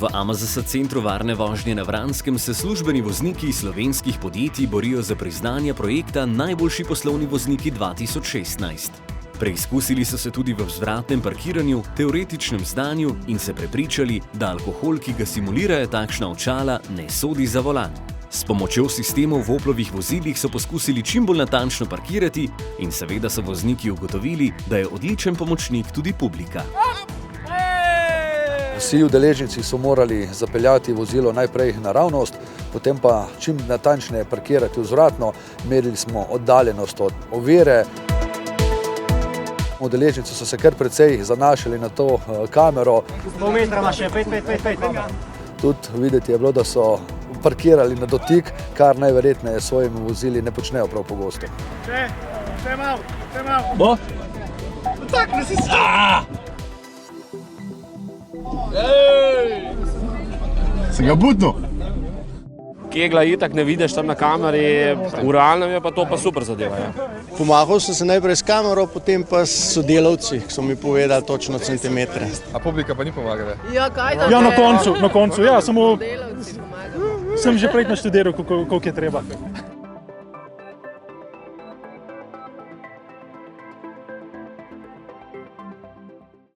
V AMZS centru varne vožnje na Vranskem se službeni vozniki slovenskih podjetij borijo za priznanje projekta Najboljši poslovni vozniki 2016. Preizkusili so se tudi v vzvratnem parkiranju, teoretičnem znanju in se prepričali, da alkohol, ki ga simulirajo takšna očala, ne sodi za volan. S pomočjo sistemov v Oplovih vozilih so poskusili čim bolj natančno parkirati in seveda so vozniki ugotovili, da je odličen pomočnik tudi publika. Vsi udeleženci so morali zapeljati vozilo najprej naravnost, potem pa čim natančneje parkirati vzvratno. Merili smo oddaljenost od ovire. Udeleženci so se kar precej zanašali na to kamero. Pol metra ima še, 5. Tudi videti je bilo, da so parkirali na dotik, kar najverjetneje s svojimi vozili ne počnejo prav pogosto. Še malo. Bo? Takne si se! Si ga budno? Kegla itak ne vidiš tam na kameri, v realnem je pa to pa super zadeva. Ja. Pomahal sem se najprej s kamero, potem pa s sodelavci, ki so mi povedali točno centimetre. A publika pa ni pomagala? Ja, kaj da? Ja, na koncu, ja, samo sem že prej naštudiral, koliko je treba.